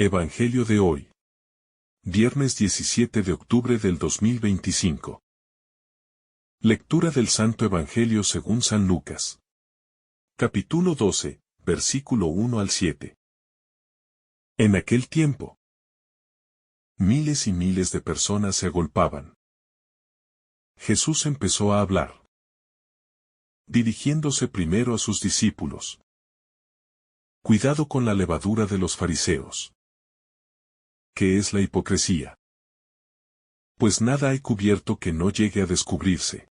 Evangelio de hoy. Viernes 17 de octubre del 2025. Lectura del Santo Evangelio según San Lucas. Capítulo 12, versículo 1 al 7. En aquel tiempo, miles y miles de personas se agolpaban. Jesús empezó a hablar, dirigiéndose primero a sus discípulos. Cuidado con la levadura de los fariseos. ¿Qué es la hipocresía? Pues nada hay cubierto que no llegue a descubrirse,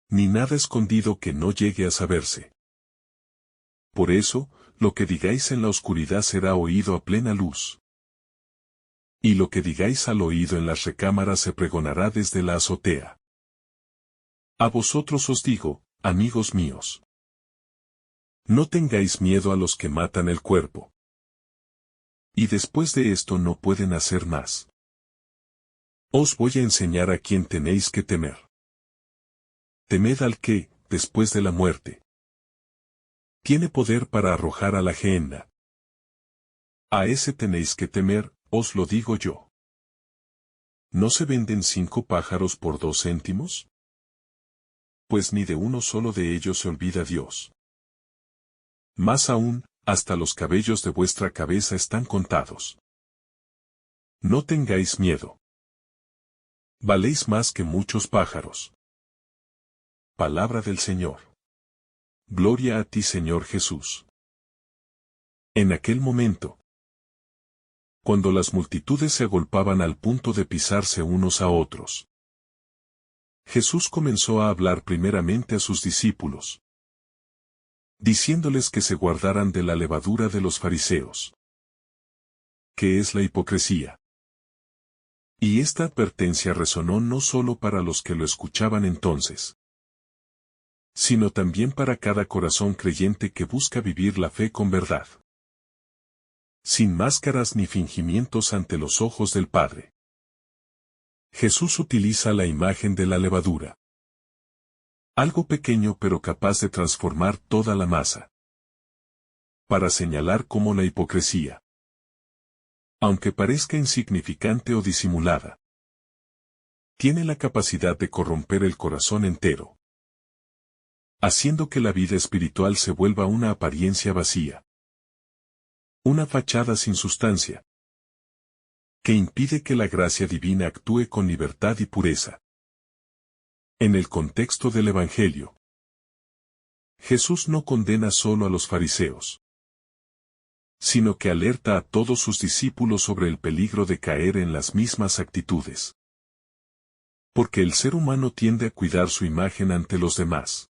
ni nada escondido que no llegue a saberse. Por eso, lo que digáis en la oscuridad será oído a plena luz. Y lo que digáis al oído en las recámaras se pregonará desde la azotea. A vosotros os digo, amigos míos, no tengáis miedo a los que matan el cuerpo. Y después de esto no pueden hacer más. Os voy a enseñar a quién tenéis que temer. Temed al que, después de la muerte, tiene poder para arrojar a la gehenna. A ese tenéis que temer, os lo digo yo. ¿No se venden 5 pájaros por 2 céntimos? Pues ni de uno solo de ellos se olvida Dios. Más aún, hasta los cabellos de vuestra cabeza están contados. No tengáis miedo. Valéis más que muchos pájaros. Palabra del Señor. Gloria a ti, Señor Jesús. En aquel momento, cuando las multitudes se agolpaban al punto de pisarse unos a otros, Jesús comenzó a hablar primeramente a sus discípulos, diciéndoles que se guardaran de la levadura de los fariseos. ¿Qué es la hipocresía? Y esta advertencia resonó no solo para los que lo escuchaban entonces, sino también para cada corazón creyente que busca vivir la fe con verdad, sin máscaras ni fingimientos ante los ojos del Padre. Jesús utiliza la imagen de la levadura, algo pequeño pero capaz de transformar toda la masa, para señalar cómo la hipocresía, aunque parezca insignificante o disimulada, tiene la capacidad de corromper el corazón entero, haciendo que la vida espiritual se vuelva una apariencia vacía, una fachada sin sustancia, que impide que la gracia divina actúe con libertad y pureza. En el contexto del Evangelio, Jesús no condena solo a los fariseos, sino que alerta a todos sus discípulos sobre el peligro de caer en las mismas actitudes. Porque el ser humano tiende a cuidar su imagen ante los demás,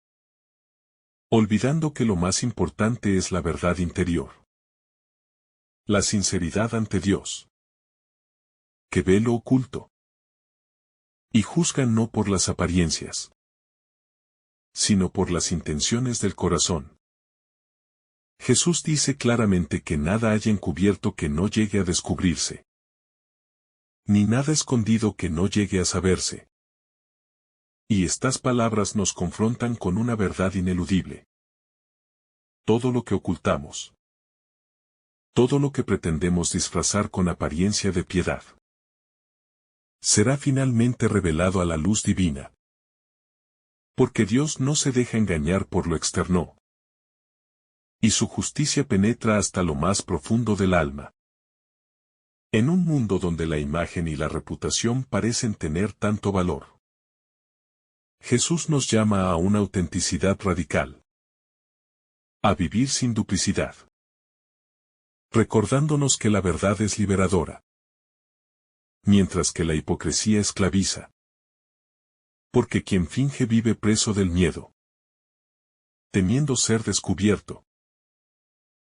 olvidando que lo más importante es la verdad interior, la sinceridad ante Dios, que ve lo oculto, y juzgan no por las apariencias, sino por las intenciones del corazón. Jesús dice claramente que nada hay encubierto que no llegue a descubrirse, ni nada escondido que no llegue a saberse. Y estas palabras nos confrontan con una verdad ineludible. Todo lo que ocultamos, todo lo que pretendemos disfrazar con apariencia de piedad, será finalmente revelado a la luz divina. Porque Dios no se deja engañar por lo externo, y su justicia penetra hasta lo más profundo del alma. En un mundo donde la imagen y la reputación parecen tener tanto valor, Jesús nos llama a una autenticidad radical, a vivir sin duplicidad, recordándonos que la verdad es liberadora, mientras que la hipocresía esclaviza. Porque quien finge vive preso del miedo, temiendo ser descubierto,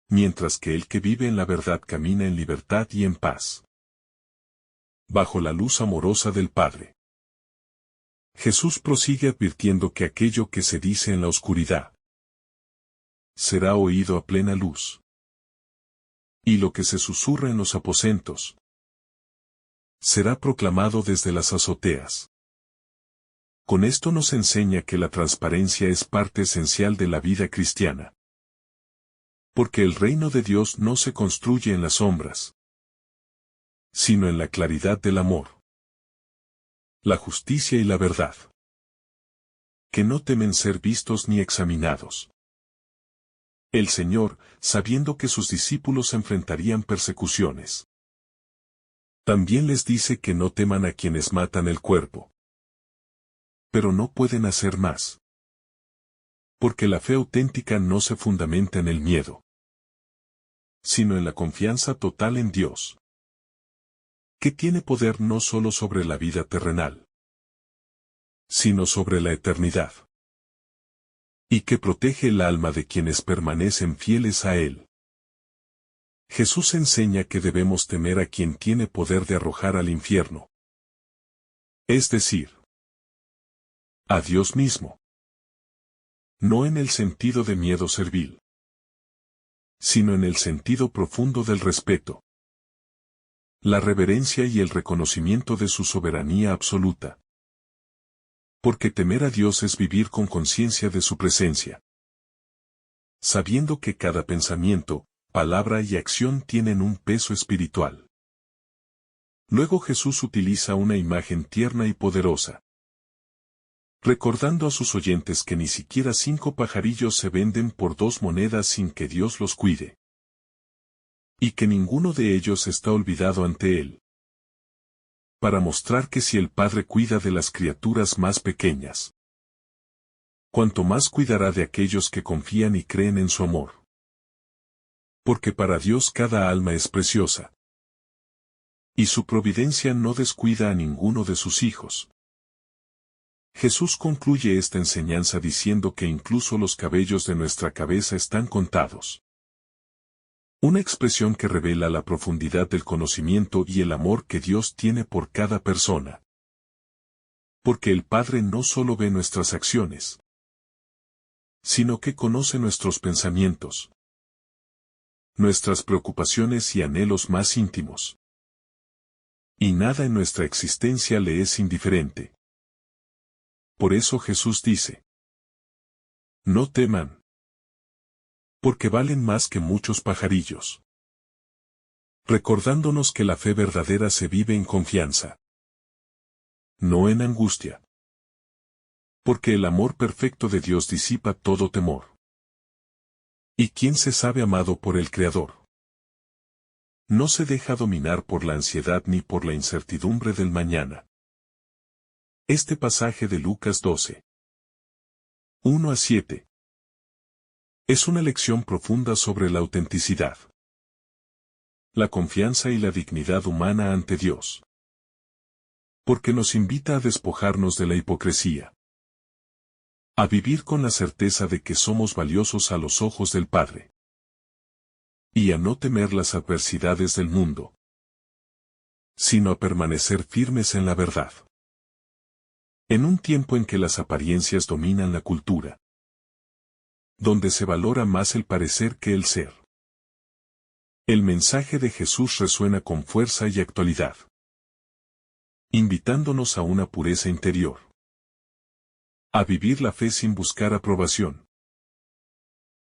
mientras que el que vive en la verdad camina en libertad y en paz, bajo la luz amorosa del Padre. Jesús prosigue advirtiendo que aquello que se dice en la oscuridad será oído a plena luz, y lo que se susurra en los aposentos será proclamado desde las azoteas. Con esto nos enseña que la transparencia es parte esencial de la vida cristiana. Porque el reino de Dios no se construye en las sombras, sino en la claridad del amor, la justicia y la verdad, que no temen ser vistos ni examinados. El Señor, sabiendo que sus discípulos enfrentarían persecuciones, también les dice que no teman a quienes matan el cuerpo, pero no pueden hacer más. Porque la fe auténtica no se fundamenta en el miedo, sino en la confianza total en Dios, que tiene poder no solo sobre la vida terrenal, sino sobre la eternidad, y que protege el alma de quienes permanecen fieles a Él. Jesús enseña que debemos temer a quien tiene poder de arrojar al infierno, es decir, a Dios mismo. No en el sentido de miedo servil, sino en el sentido profundo del respeto, la reverencia y el reconocimiento de su soberanía absoluta. Porque temer a Dios es vivir con conciencia de su presencia, sabiendo que cada pensamiento, palabra y acción tienen un peso espiritual. Luego Jesús utiliza una imagen tierna y poderosa, recordando a sus oyentes que ni siquiera 5 pajarillos se venden por 2 monedas sin que Dios los cuide, y que ninguno de ellos está olvidado ante Él, para mostrar que si el Padre cuida de las criaturas más pequeñas, cuanto más cuidará de aquellos que confían y creen en su amor. Porque para Dios cada alma es preciosa, y su providencia no descuida a ninguno de sus hijos. Jesús concluye esta enseñanza diciendo que incluso los cabellos de nuestra cabeza están contados. Una expresión que revela la profundidad del conocimiento y el amor que Dios tiene por cada persona. Porque el Padre no solo ve nuestras acciones, sino que conoce nuestros pensamientos, nuestras preocupaciones y anhelos más íntimos. Y nada en nuestra existencia le es indiferente. Por eso Jesús dice: no teman, porque valen más que muchos pajarillos. Recordándonos que la fe verdadera se vive en confianza, no en angustia. Porque el amor perfecto de Dios disipa todo temor. ¿Y quién se sabe amado por el Creador? No se deja dominar por la ansiedad ni por la incertidumbre del mañana. Este pasaje de Lucas 12, 1-7. Es una lección profunda sobre la autenticidad, la confianza y la dignidad humana ante Dios. Porque nos invita a despojarnos de la hipocresía, a vivir con la certeza de que somos valiosos a los ojos del Padre, y a no temer las adversidades del mundo, sino a permanecer firmes en la verdad. En un tiempo en que las apariencias dominan la cultura, donde se valora más el parecer que el ser, el mensaje de Jesús resuena con fuerza y actualidad, invitándonos a una pureza interior, a vivir la fe sin buscar aprobación,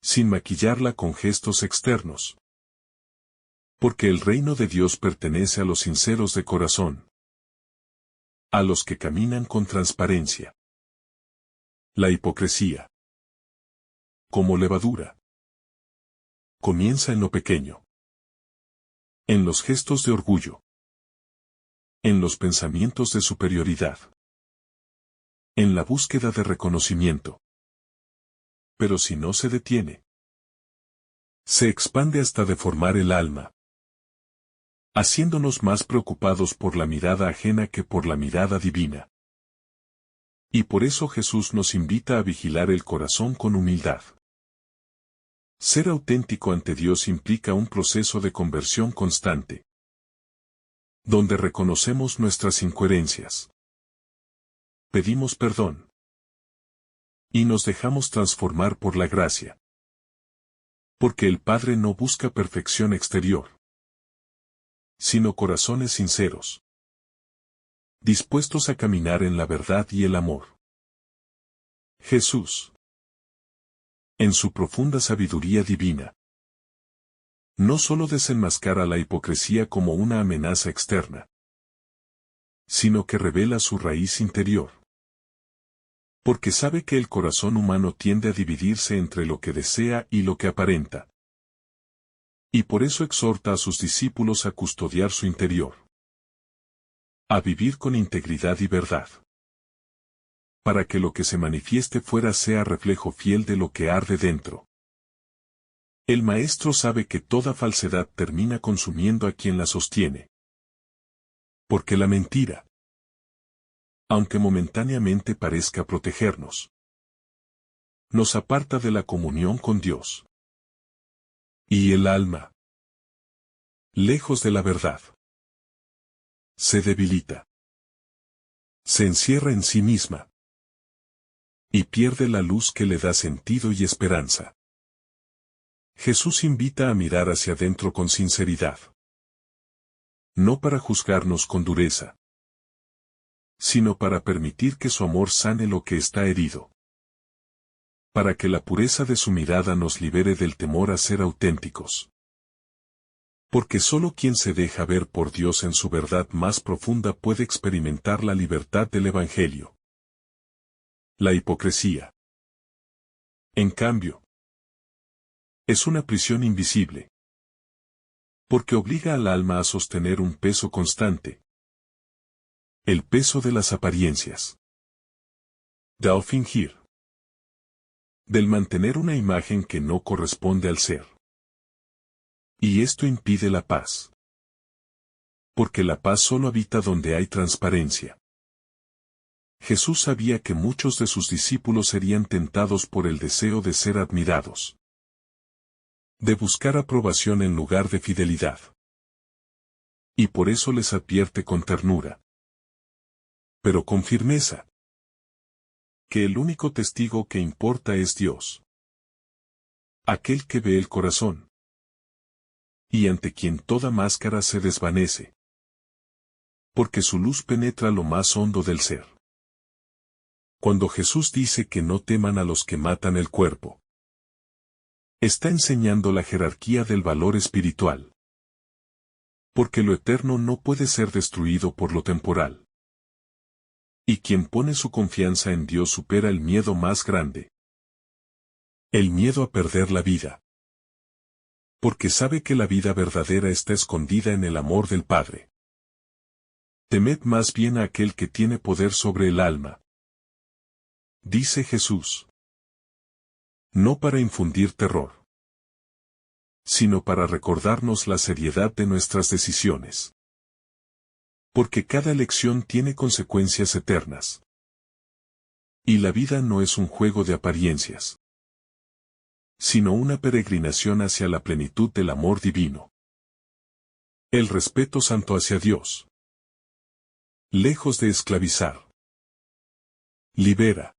sin maquillarla con gestos externos. Porque el reino de Dios pertenece a los sinceros de corazón, a los que caminan con transparencia. La hipocresía, como levadura, comienza en lo pequeño, en los gestos de orgullo, en los pensamientos de superioridad, en la búsqueda de reconocimiento. Pero si no se detiene, se expande hasta deformar el alma, haciéndonos más preocupados por la mirada ajena que por la mirada divina. Y por eso Jesús nos invita a vigilar el corazón con humildad. Ser auténtico ante Dios implica un proceso de conversión constante, donde reconocemos nuestras incoherencias, pedimos perdón, y nos dejamos transformar por la gracia. Porque el Padre no busca perfección exterior, sino corazones sinceros, dispuestos a caminar en la verdad y el amor. Jesús, en su profunda sabiduría divina, no solo desenmascara la hipocresía como una amenaza externa, sino que revela su raíz interior. Porque sabe que el corazón humano tiende a dividirse entre lo que desea y lo que aparenta. Y por eso exhorta a sus discípulos a custodiar su interior, a vivir con integridad y verdad, para que lo que se manifieste fuera sea reflejo fiel de lo que arde dentro. El maestro sabe que toda falsedad termina consumiendo a quien la sostiene. Porque la mentira, aunque momentáneamente parezca protegernos, nos aparta de la comunión con Dios. Y el alma, lejos de la verdad, se debilita, se encierra en sí misma, y pierde la luz que le da sentido y esperanza. Jesús invita a mirar hacia adentro con sinceridad. No para juzgarnos con dureza, sino para permitir que su amor sane lo que está herido. Para que la pureza de su mirada nos libere del temor a ser auténticos. Porque solo quien se deja ver por Dios en su verdad más profunda puede experimentar la libertad del Evangelio. La hipocresía, en cambio, es una prisión invisible. Porque obliga al alma a sostener un peso constante. El peso de las apariencias. Del fingir. Del mantener una imagen que no corresponde al ser. Y esto impide la paz. Porque la paz solo habita donde hay transparencia. Jesús sabía que muchos de sus discípulos serían tentados por el deseo de ser admirados. De buscar aprobación en lugar de fidelidad. Y por eso les advierte con ternura, pero con firmeza, que el único testigo que importa es Dios. Aquel que ve el corazón. Y ante quien toda máscara se desvanece. Porque su luz penetra lo más hondo del ser. Cuando Jesús dice que no teman a los que matan el cuerpo, está enseñando la jerarquía del valor espiritual. Porque lo eterno no puede ser destruido por lo temporal. Y quien pone su confianza en Dios supera el miedo más grande. El miedo a perder la vida. Porque sabe que la vida verdadera está escondida en el amor del Padre. Temed más bien a aquel que tiene poder sobre el alma. Dice Jesús. No para infundir terror, sino para recordarnos la seriedad de nuestras decisiones. Porque cada elección tiene consecuencias eternas. Y la vida no es un juego de apariencias, sino una peregrinación hacia la plenitud del amor divino. El respeto santo hacia Dios. Lejos de esclavizar. Libera.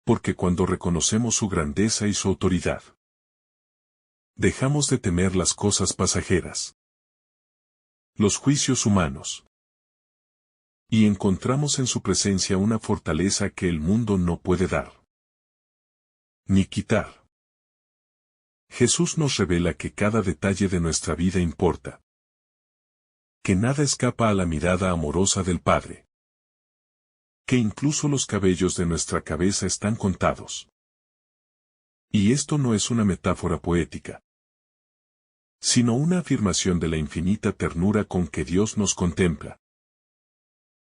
Porque cuando reconocemos su grandeza y su autoridad, dejamos de temer las cosas pasajeras, los juicios humanos, y encontramos en su presencia una fortaleza que el mundo no puede dar, ni quitar. Jesús nos revela que cada detalle de nuestra vida importa, que nada escapa a la mirada amorosa del Padre, que incluso los cabellos de nuestra cabeza están contados. Y esto no es una metáfora poética, sino una afirmación de la infinita ternura con que Dios nos contempla.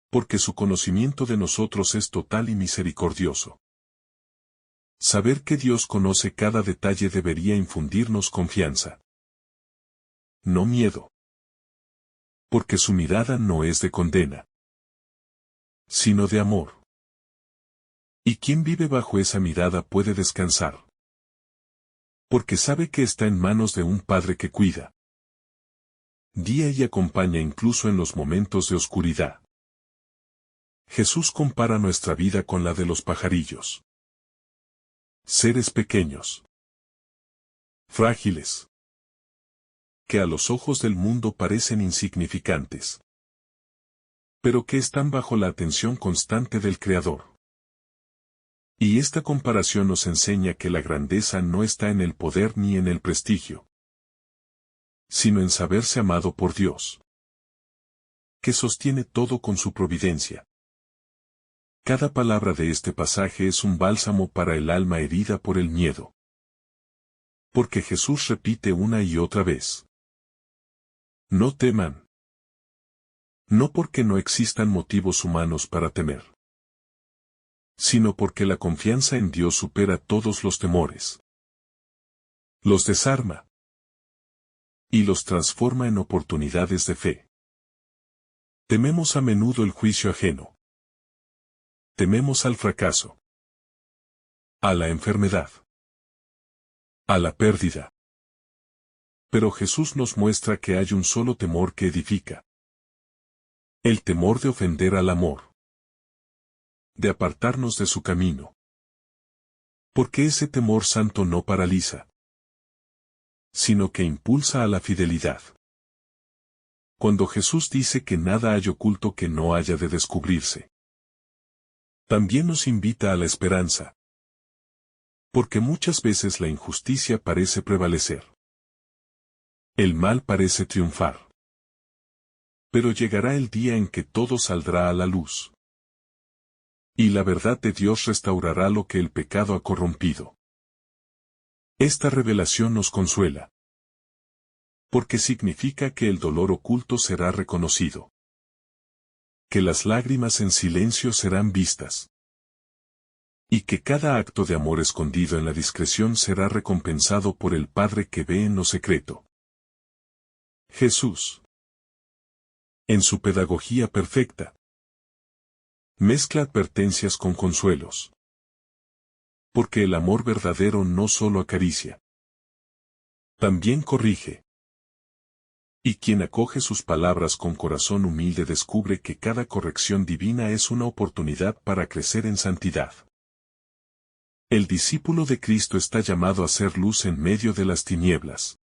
Porque su conocimiento de nosotros es total y misericordioso. Saber que Dios conoce cada detalle debería infundirnos confianza. No miedo. Porque su mirada no es de condena, sino de amor. Y quien vive bajo esa mirada puede descansar. Porque sabe que está en manos de un Padre que cuida, guía y acompaña incluso en los momentos de oscuridad. Jesús compara nuestra vida con la de los pajarillos. Seres pequeños, frágiles, que a los ojos del mundo parecen insignificantes, pero que están bajo la atención constante del Creador. Y esta comparación nos enseña que la grandeza no está en el poder ni en el prestigio, sino en saberse amado por Dios, que sostiene todo con su providencia. Cada palabra de este pasaje es un bálsamo para el alma herida por el miedo. Porque Jesús repite una y otra vez: no teman. No porque no existan motivos humanos para temer, sino porque la confianza en Dios supera todos los temores. Los desarma y los transforma en oportunidades de fe. Tememos a menudo el juicio ajeno. Tememos al fracaso, a la enfermedad, a la pérdida. Pero Jesús nos muestra que hay un solo temor que edifica. El temor de ofender al amor, de apartarnos de su camino. Porque ese temor santo no paraliza, sino que impulsa a la fidelidad. Cuando Jesús dice que nada hay oculto que no haya de descubrirse, también nos invita a la esperanza. Porque muchas veces la injusticia parece prevalecer. El mal parece triunfar. Pero llegará el día en que todo saldrá a la luz. Y la verdad de Dios restaurará lo que el pecado ha corrompido. Esta revelación nos consuela. Porque significa que el dolor oculto será reconocido. Que las lágrimas en silencio serán vistas. Y que cada acto de amor escondido en la discreción será recompensado por el Padre que ve en lo secreto. Jesús, en su pedagogía perfecta, mezcla advertencias con consuelos. Porque el amor verdadero no solo acaricia, también corrige. Y quien acoge sus palabras con corazón humilde descubre que cada corrección divina es una oportunidad para crecer en santidad. El discípulo de Cristo está llamado a ser luz en medio de las tinieblas.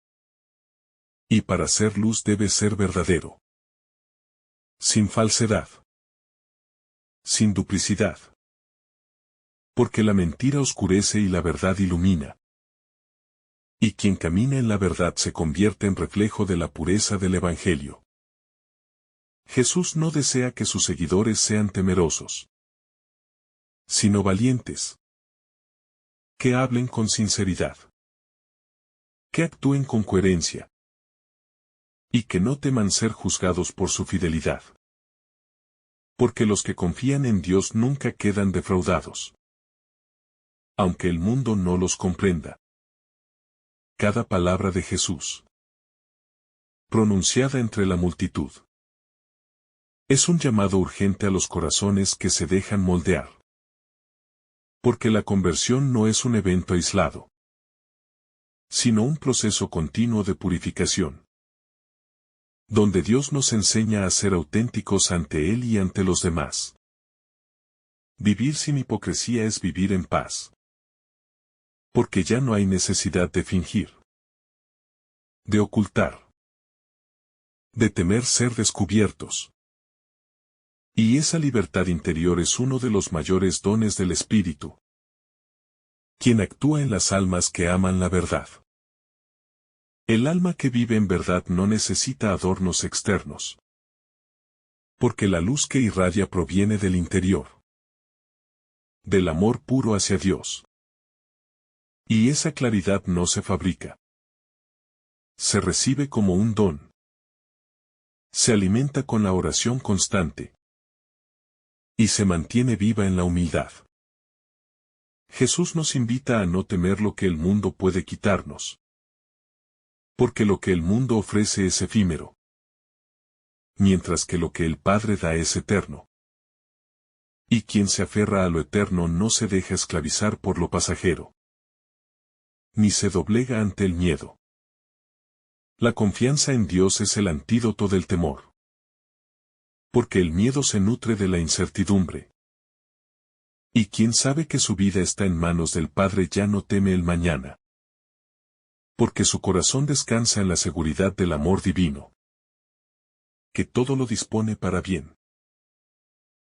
Y para ser luz debe ser verdadero. Sin falsedad. Sin duplicidad. Porque la mentira oscurece y la verdad ilumina. Y quien camina en la verdad se convierte en reflejo de la pureza del Evangelio. Jesús no desea que sus seguidores sean temerosos, sino valientes. Que hablen con sinceridad. Que actúen con coherencia. Y que no teman ser juzgados por su fidelidad. Porque los que confían en Dios nunca quedan defraudados. Aunque el mundo no los comprenda. Cada palabra de Jesús, pronunciada entre la multitud, es un llamado urgente a los corazones que se dejan moldear. Porque la conversión no es un evento aislado, sino un proceso continuo de purificación, donde Dios nos enseña a ser auténticos ante Él y ante los demás. Vivir sin hipocresía es vivir en paz. Porque ya no hay necesidad de fingir, de ocultar, de temer ser descubiertos. Y esa libertad interior es uno de los mayores dones del Espíritu, quien actúa en las almas que aman la verdad. El alma que vive en verdad no necesita adornos externos, porque la luz que irradia proviene del interior, del amor puro hacia Dios. Y esa claridad no se fabrica. Se recibe como un don. Se alimenta con la oración constante. Y se mantiene viva en la humildad. Jesús nos invita a no temer lo que el mundo puede quitarnos. Porque lo que el mundo ofrece es efímero. Mientras que lo que el Padre da es eterno. Y quien se aferra a lo eterno no se deja esclavizar por lo pasajero. Ni se doblega ante el miedo. La confianza en Dios es el antídoto del temor. Porque el miedo se nutre de la incertidumbre. Y quien sabe que su vida está en manos del Padre ya no teme el mañana. Porque su corazón descansa en la seguridad del amor divino, que todo lo dispone para bien.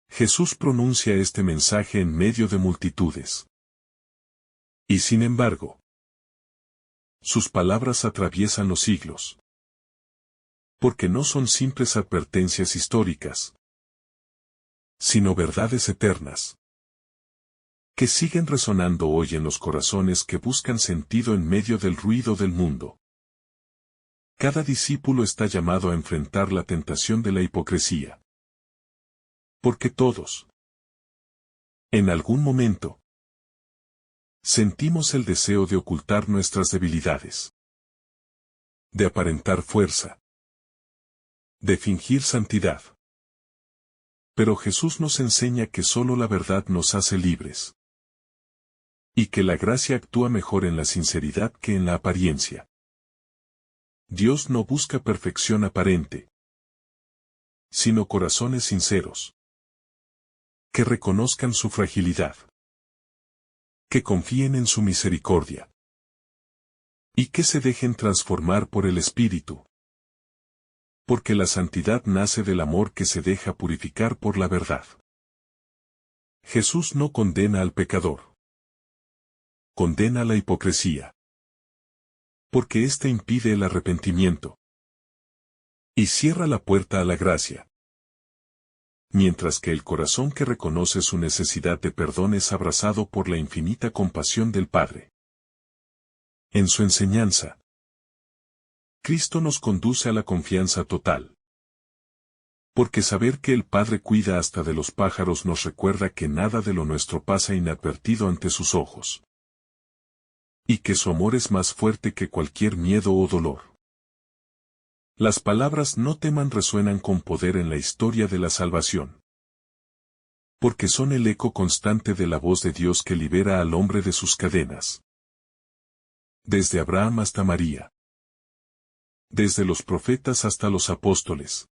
Jesús pronuncia este mensaje en medio de multitudes. Y sin embargo, sus palabras atraviesan los siglos. Porque no son simples advertencias históricas, sino verdades eternas, que siguen resonando hoy en los corazones que buscan sentido en medio del ruido del mundo. Cada discípulo está llamado a enfrentar la tentación de la hipocresía. Porque todos, en algún momento, sentimos el deseo de ocultar nuestras debilidades, de aparentar fuerza, de fingir santidad. Pero Jesús nos enseña que solo la verdad nos hace libres, y que la gracia actúa mejor en la sinceridad que en la apariencia. Dios no busca perfección aparente, sino corazones sinceros, que reconozcan su fragilidad, que confíen en su misericordia, y que se dejen transformar por el Espíritu. Porque la santidad nace del amor que se deja purificar por la verdad. Jesús no condena al pecador. Condena la hipocresía. Porque ésta impide el arrepentimiento. Y cierra la puerta a la gracia. Mientras que el corazón que reconoce su necesidad de perdón es abrazado por la infinita compasión del Padre. En su enseñanza, Cristo nos conduce a la confianza total. Porque saber que el Padre cuida hasta de los pájaros nos recuerda que nada de lo nuestro pasa inadvertido ante sus ojos. Y que su amor es más fuerte que cualquier miedo o dolor. Las palabras no teman resuenan con poder en la historia de la salvación. Porque son el eco constante de la voz de Dios que libera al hombre de sus cadenas. Desde Abraham hasta María. Desde los profetas hasta los apóstoles.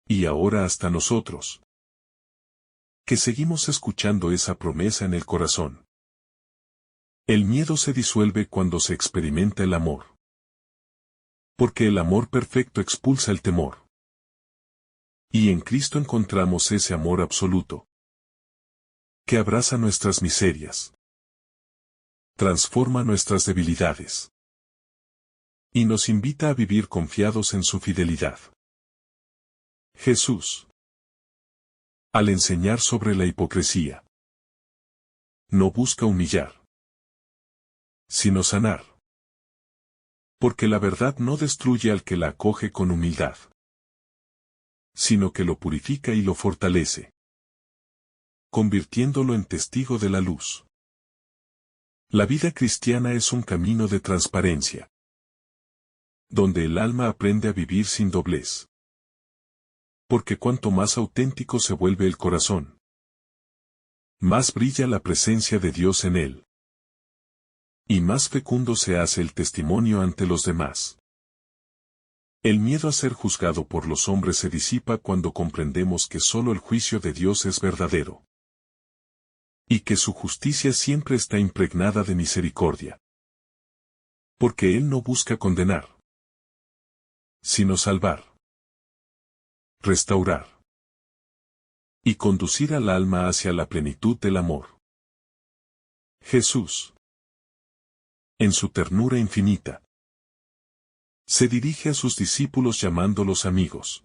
Y ahora hasta nosotros. Que seguimos escuchando esa promesa en el corazón. El miedo se disuelve cuando se experimenta el amor. Porque el amor perfecto expulsa el temor. Y en Cristo encontramos ese amor absoluto, que abraza nuestras miserias, transforma nuestras debilidades, y nos invita a vivir confiados en su fidelidad. Jesús, al enseñar sobre la hipocresía, no busca humillar, sino sanar. Porque la verdad no destruye al que la acoge con humildad, sino que lo purifica y lo fortalece, convirtiéndolo en testigo de la luz. La vida cristiana es un camino de transparencia, donde el alma aprende a vivir sin doblez. Porque cuanto más auténtico se vuelve el corazón, más brilla la presencia de Dios en él. Y más fecundo se hace el testimonio ante los demás. El miedo a ser juzgado por los hombres se disipa cuando comprendemos que solo el juicio de Dios es verdadero. Y que su justicia siempre está impregnada de misericordia. Porque Él no busca condenar, sino salvar, restaurar y conducir al alma hacia la plenitud del amor. Jesús, en su ternura infinita, se dirige a sus discípulos llamándolos amigos.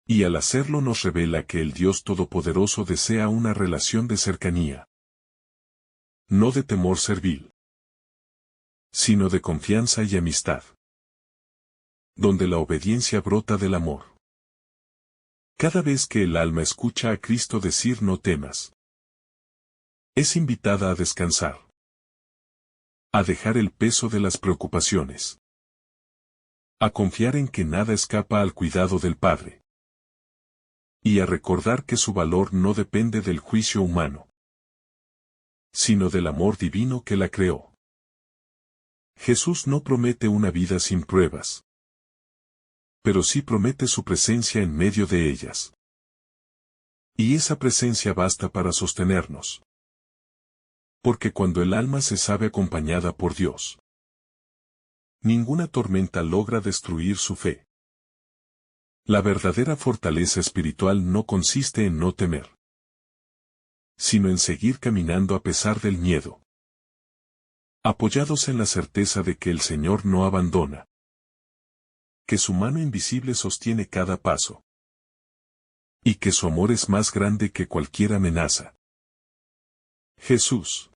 Y al hacerlo nos revela que el Dios Todopoderoso desea una relación de cercanía. No de temor servil, sino de confianza y amistad. Donde la obediencia brota del amor. Cada vez que el alma escucha a Cristo decir no temas, es invitada a descansar. A dejar el peso de las preocupaciones. A confiar en que nada escapa al cuidado del Padre. Y a recordar que su valor no depende del juicio humano, sino del amor divino que la creó. Jesús no promete una vida sin pruebas, pero sí promete su presencia en medio de ellas. Y esa presencia basta para sostenernos. Porque cuando el alma se sabe acompañada por Dios, ninguna tormenta logra destruir su fe. La verdadera fortaleza espiritual no consiste en no temer, sino en seguir caminando a pesar del miedo, apoyados en la certeza de que el Señor no abandona, que su mano invisible sostiene cada paso, y que su amor es más grande que cualquier amenaza. Jesús,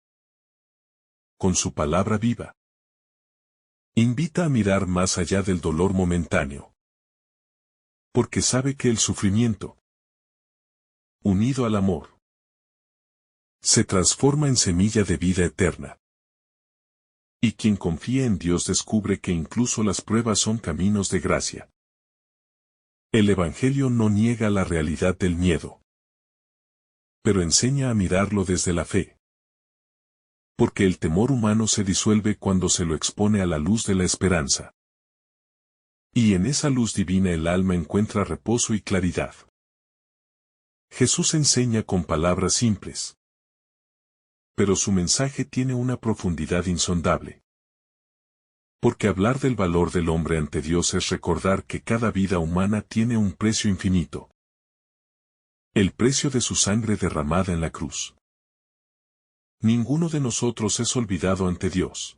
con su palabra viva, invita a mirar más allá del dolor momentáneo, porque sabe que el sufrimiento, unido al amor, se transforma en semilla de vida eterna. Y quien confía en Dios descubre que incluso las pruebas son caminos de gracia. El Evangelio no niega la realidad del miedo, pero enseña a mirarlo desde la fe. Porque el temor humano se disuelve cuando se lo expone a la luz de la esperanza. Y en esa luz divina el alma encuentra reposo y claridad. Jesús enseña con palabras simples, pero su mensaje tiene una profundidad insondable. Porque hablar del valor del hombre ante Dios es recordar que cada vida humana tiene un precio infinito. El precio de su sangre derramada en la cruz. Ninguno de nosotros es olvidado ante Dios,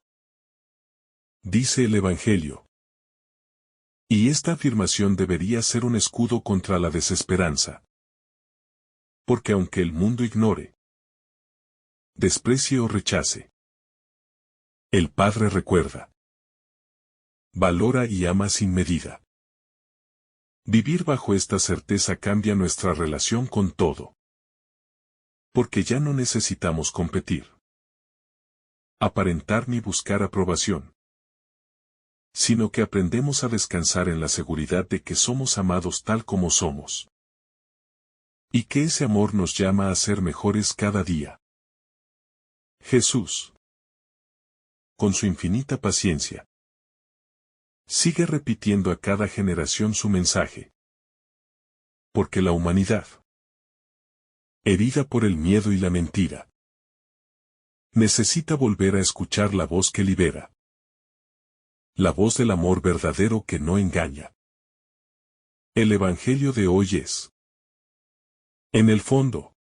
dice el Evangelio. Y esta afirmación debería ser un escudo contra la desesperanza. Porque aunque el mundo ignore, desprecie o rechace, el Padre recuerda, valora y ama sin medida. Vivir bajo esta certeza cambia nuestra relación con todo. Porque ya no necesitamos competir, aparentar ni buscar aprobación, sino que aprendemos a descansar en la seguridad de que somos amados tal como somos. Y que ese amor nos llama a ser mejores cada día. Jesús, con su infinita paciencia, sigue repitiendo a cada generación su mensaje. Porque la humanidad, herida por el miedo y la mentira, necesita volver a escuchar la voz que libera. La voz del amor verdadero que no engaña. El Evangelio de hoy es, en el fondo,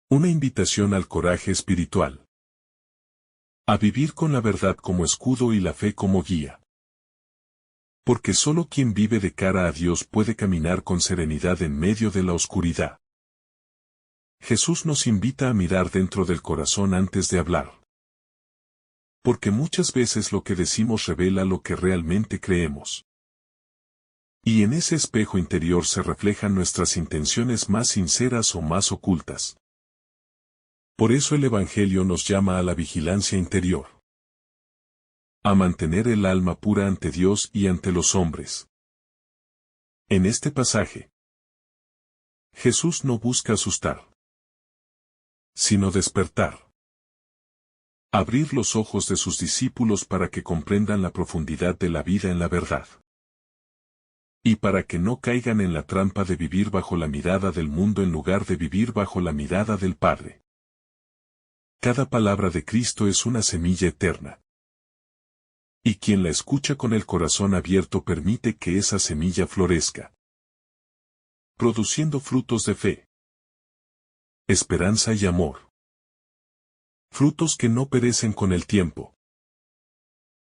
una invitación al coraje espiritual. A vivir con la verdad como escudo y la fe como guía. Porque solo quien vive de cara a Dios puede caminar con serenidad en medio de la oscuridad. Jesús nos invita a mirar dentro del corazón antes de hablar. Porque muchas veces lo que decimos revela lo que realmente creemos. Y en ese espejo interior se reflejan nuestras intenciones más sinceras o más ocultas. Por eso el Evangelio nos llama a la vigilancia interior. A mantener el alma pura ante Dios y ante los hombres. En este pasaje, Jesús no busca asustar, sino despertar. Abrir los ojos de sus discípulos para que comprendan la profundidad de la vida en la verdad. Y para que no caigan en la trampa de vivir bajo la mirada del mundo en lugar de vivir bajo la mirada del Padre. Cada palabra de Cristo es una semilla eterna. Y quien la escucha con el corazón abierto permite que esa semilla florezca, produciendo frutos de fe, esperanza y amor. Frutos que no perecen con el tiempo.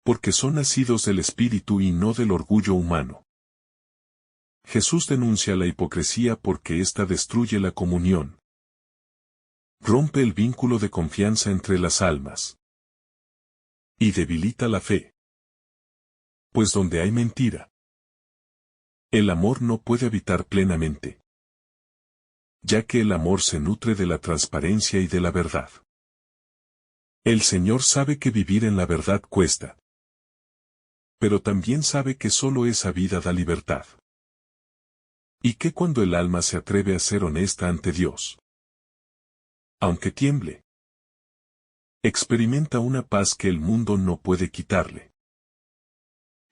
Porque son nacidos del Espíritu y no del orgullo humano. Jesús denuncia la hipocresía porque ésta destruye la comunión. Rompe el vínculo de confianza entre las almas. Y debilita la fe. Pues donde hay mentira, el amor no puede habitar plenamente. Ya que el amor se nutre de la transparencia y de la verdad. El Señor sabe que vivir en la verdad cuesta. Pero también sabe que solo esa vida da libertad. Y que cuando el alma se atreve a ser honesta ante Dios, aunque tiemble, experimenta una paz que el mundo no puede quitarle.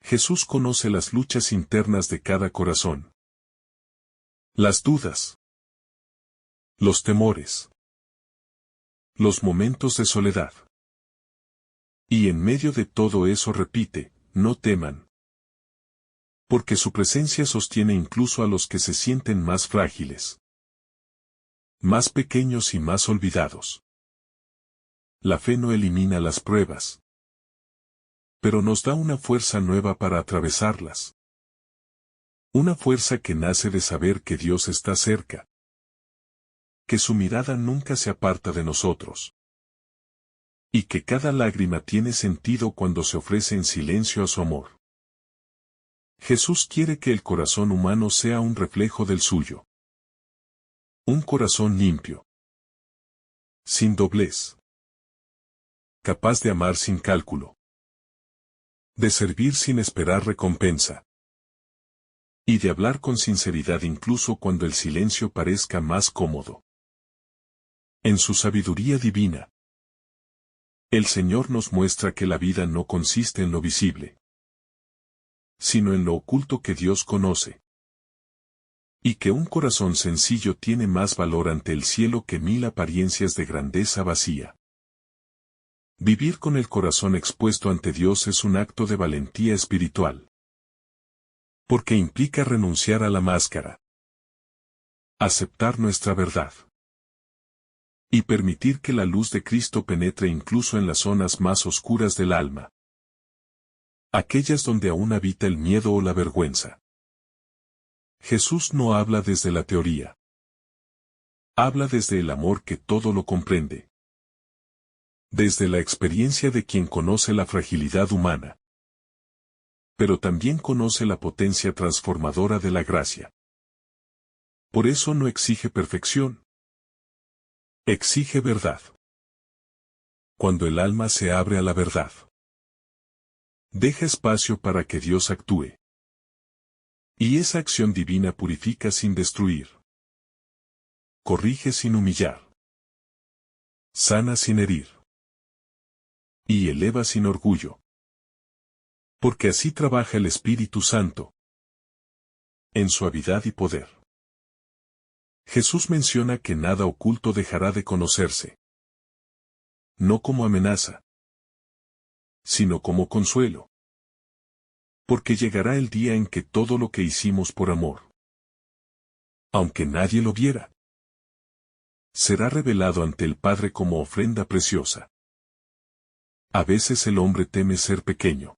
Jesús conoce las luchas internas de cada corazón. Las dudas. Los temores. Los momentos de soledad. Y en medio de todo eso repite, no teman. Porque su presencia sostiene incluso a los que se sienten más frágiles. Más pequeños y más olvidados. La fe no elimina las pruebas. pero nos da una fuerza nueva para atravesarlas. Una fuerza que nace de saber que Dios está cerca, que su mirada nunca se aparta de nosotros, y que cada lágrima tiene sentido cuando se ofrece en silencio a su amor. Jesús quiere que el corazón humano sea un reflejo del suyo. Un corazón limpio, sin doblez, capaz de amar sin cálculo, de servir sin esperar recompensa, y de hablar con sinceridad incluso cuando el silencio parezca más cómodo. En su sabiduría divina, el Señor nos muestra que la vida no consiste en lo visible, sino en lo oculto que Dios conoce, y que un corazón sencillo tiene más valor ante el cielo que 1000 apariencias de grandeza vacía. Vivir con el corazón expuesto ante Dios es un acto de valentía espiritual, porque implica renunciar a la máscara, aceptar nuestra verdad, y permitir que la luz de Cristo penetre incluso en las zonas más oscuras del alma, aquellas donde aún habita el miedo o la vergüenza. Jesús no habla desde la teoría. Habla desde el amor que todo lo comprende. Desde la experiencia de quien conoce la fragilidad humana. Pero también conoce la potencia transformadora de la gracia. Por eso no exige perfección. Exige verdad. Cuando el alma se abre a la verdad, deja espacio para que Dios actúe. Y esa acción divina purifica sin destruir. Corrige sin humillar. Sana sin herir. Y eleva sin orgullo. Porque así trabaja el Espíritu Santo. En suavidad y poder. Jesús menciona que nada oculto dejará de conocerse. No como amenaza, sino como consuelo. Porque llegará el día en que todo lo que hicimos por amor, aunque nadie lo viera, será revelado ante el Padre como ofrenda preciosa. A veces el hombre teme ser pequeño.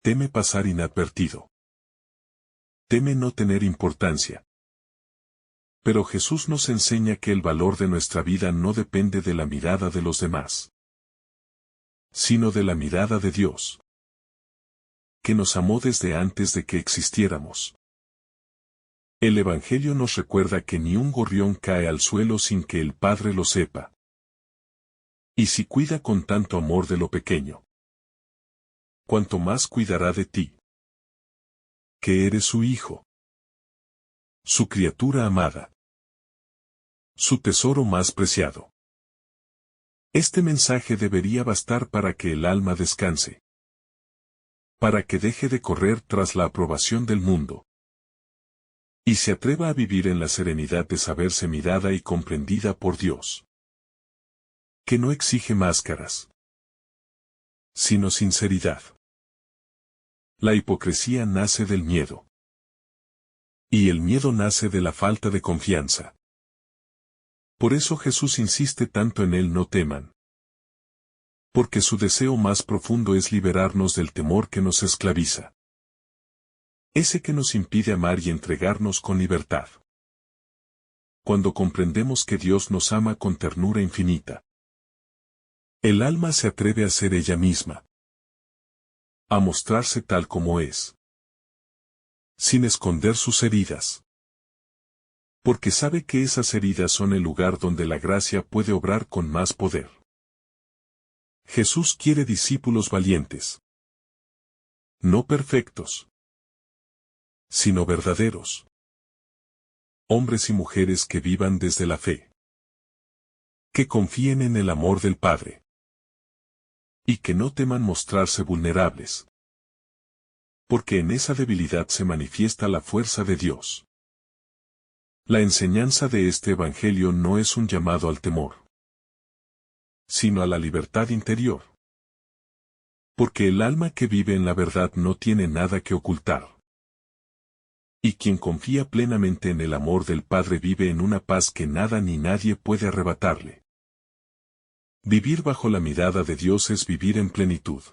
Teme pasar inadvertido. Teme no tener importancia. Pero Jesús nos enseña que el valor de nuestra vida no depende de la mirada de los demás, sino de la mirada de Dios, que nos amó desde antes de que existiéramos. El Evangelio nos recuerda que ni un gorrión cae al suelo sin que el Padre lo sepa. Y si cuida con tanto amor de lo pequeño, cuanto más cuidará de ti, que eres su hijo, su criatura amada, su tesoro más preciado. Este mensaje debería bastar para que el alma descanse, para que deje de correr tras la aprobación del mundo, y se atreva a vivir en la serenidad de saberse mirada y comprendida por Dios, que no exige máscaras, sino sinceridad. La hipocresía nace del miedo, y el miedo nace de la falta de confianza. Por eso Jesús insiste tanto en el no teman, porque su deseo más profundo es liberarnos del temor que nos esclaviza, ese que nos impide amar y entregarnos con libertad. Cuando comprendemos que Dios nos ama con ternura infinita, el alma se atreve a ser ella misma, a mostrarse tal como es, sin esconder sus heridas, porque sabe que esas heridas son el lugar donde la gracia puede obrar con más poder. Jesús quiere discípulos valientes, no perfectos, sino verdaderos. Hombres y mujeres que vivan desde la fe, que confíen en el amor del Padre, y que no teman mostrarse vulnerables, porque en esa debilidad se manifiesta la fuerza de Dios. La enseñanza de este Evangelio no es un llamado al temor, sino a la libertad interior. Porque el alma que vive en la verdad no tiene nada que ocultar. Y quien confía plenamente en el amor del Padre vive en una paz que nada ni nadie puede arrebatarle. Vivir bajo la mirada de Dios es vivir en plenitud.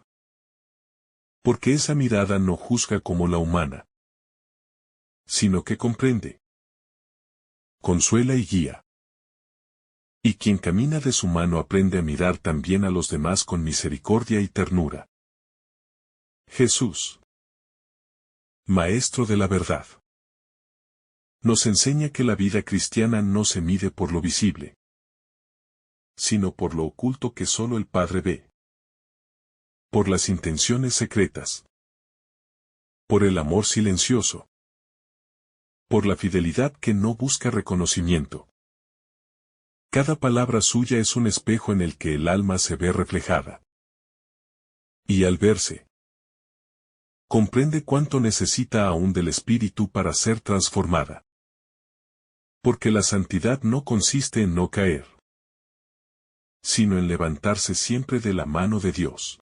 Porque esa mirada no juzga como la humana, sino que comprende, consuela y guía. Y quien camina de su mano aprende a mirar también a los demás con misericordia y ternura. Jesús, Maestro de la verdad, nos enseña que la vida cristiana no se mide por lo visible, sino por lo oculto que solo el Padre ve, por las intenciones secretas, por el amor silencioso, por la fidelidad que no busca reconocimiento. Cada palabra suya es un espejo en el que el alma se ve reflejada. Y al verse, comprende cuánto necesita aún del Espíritu para ser transformada. Porque la santidad no consiste en no caer, sino en levantarse siempre de la mano de Dios.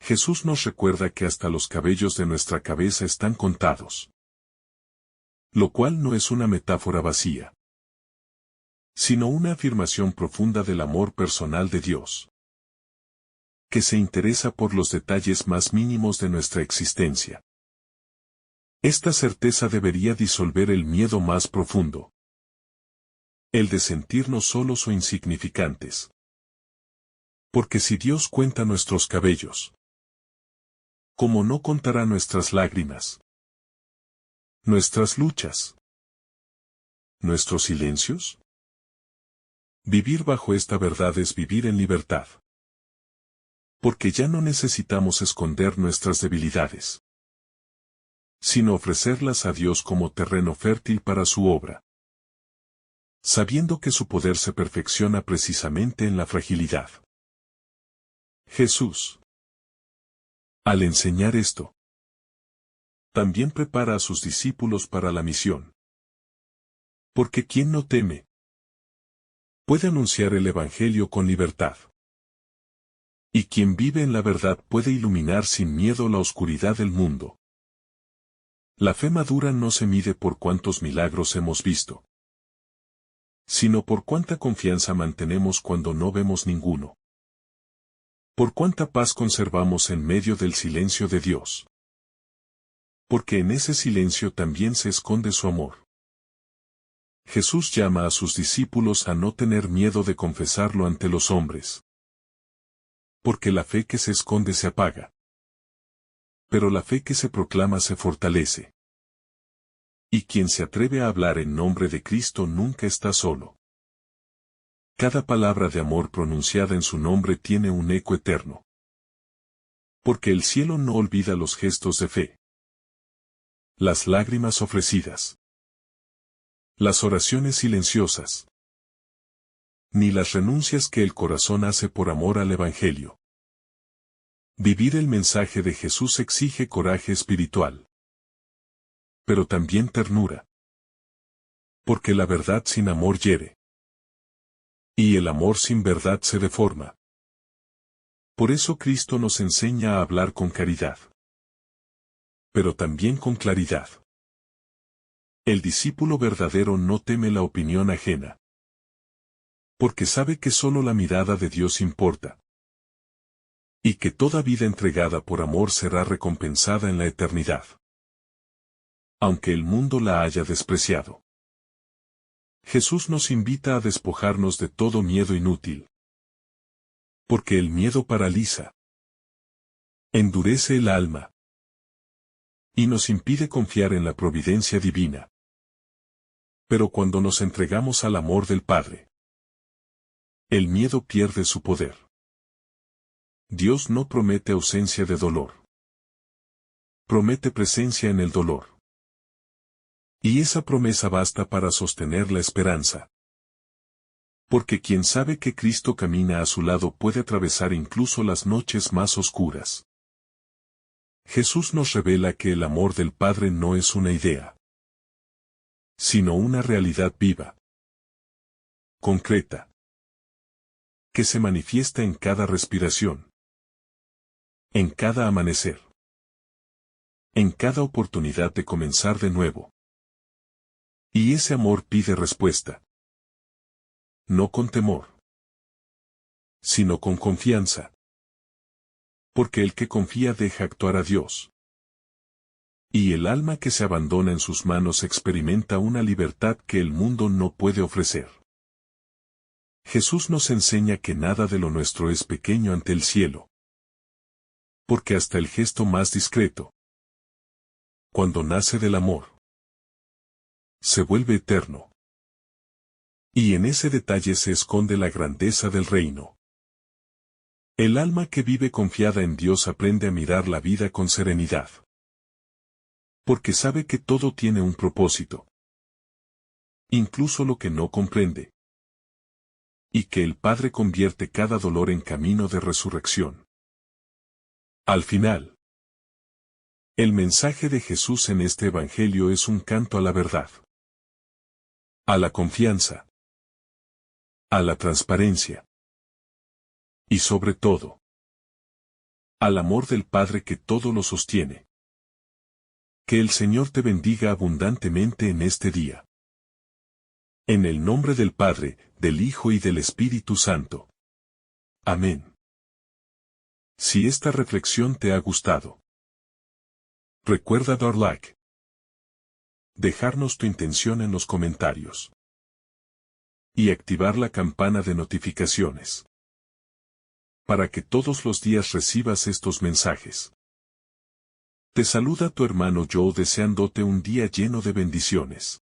Jesús nos recuerda que hasta los cabellos de nuestra cabeza están contados. Lo cual no es una metáfora vacía, sino una afirmación profunda del amor personal de Dios, que se interesa por los detalles más mínimos de nuestra existencia. Esta certeza debería disolver el miedo más profundo, el de sentirnos solos o insignificantes. Porque si Dios cuenta nuestros cabellos, ¿cómo no contará nuestras lágrimas, nuestras luchas, nuestros silencios? Vivir bajo esta verdad es vivir en libertad. Porque ya no necesitamos esconder nuestras debilidades, sino ofrecerlas a Dios como terreno fértil para su obra, sabiendo que su poder se perfecciona precisamente en la fragilidad. Jesús, al enseñar esto, también prepara a sus discípulos para la misión. Porque quien no teme, puede anunciar el Evangelio con libertad. Y quien vive en la verdad puede iluminar sin miedo la oscuridad del mundo. La fe madura no se mide por cuántos milagros hemos visto, sino por cuánta confianza mantenemos cuando no vemos ninguno. Por cuánta paz conservamos en medio del silencio de Dios. Porque en ese silencio también se esconde su amor. Jesús llama a sus discípulos a no tener miedo de confesarlo ante los hombres. Porque la fe que se esconde se apaga, pero la fe que se proclama se fortalece. Y quien se atreve a hablar en nombre de Cristo nunca está solo. Cada palabra de amor pronunciada en su nombre tiene un eco eterno. Porque el cielo no olvida los gestos de fe, las lágrimas ofrecidas, las oraciones silenciosas, ni las renuncias que el corazón hace por amor al Evangelio. Vivir el mensaje de Jesús exige coraje espiritual, pero también ternura. Porque la verdad sin amor hiere, y el amor sin verdad se deforma. Por eso Cristo nos enseña a hablar con caridad, pero también con claridad. El discípulo verdadero no teme la opinión ajena, porque sabe que solo la mirada de Dios importa, y que toda vida entregada por amor será recompensada en la eternidad, aunque el mundo la haya despreciado. Jesús nos invita a despojarnos de todo miedo inútil, porque el miedo paraliza, endurece el alma, y nos impide confiar en la providencia divina. Pero cuando nos entregamos al amor del Padre, el miedo pierde su poder. Dios no promete ausencia de dolor, promete presencia en el dolor. Y esa promesa basta para sostener la esperanza. Porque quien sabe que Cristo camina a su lado puede atravesar incluso las noches más oscuras. Jesús nos revela que el amor del Padre no es una idea, sino una realidad viva, concreta, que se manifiesta en cada respiración, en cada amanecer, en cada oportunidad de comenzar de nuevo. Y ese amor pide respuesta. No con temor, sino con confianza. Porque el que confía deja actuar a Dios. Y el alma que se abandona en sus manos experimenta una libertad que el mundo no puede ofrecer. Jesús nos enseña que nada de lo nuestro es pequeño ante el cielo. Porque hasta el gesto más discreto, cuando nace del amor, se vuelve eterno. Y en ese detalle se esconde la grandeza del reino. El alma que vive confiada en Dios aprende a mirar la vida con serenidad. Porque sabe que todo tiene un propósito. Incluso lo que no comprende. Y que el Padre convierte cada dolor en camino de resurrección. Al final, el mensaje de Jesús en este Evangelio es un canto a la verdad. A la confianza. A la transparencia. Y sobre todo, al amor del Padre que todo lo sostiene. Que el Señor te bendiga abundantemente en este día. En el nombre del Padre, del Hijo y del Espíritu Santo. Amén. Si esta reflexión te ha gustado, recuerda dar like. Dejarnos tu intención en los comentarios. Y activar la campana de notificaciones. Para que todos los días recibas estos mensajes. Te saluda tu hermano Joe deseándote un día lleno de bendiciones.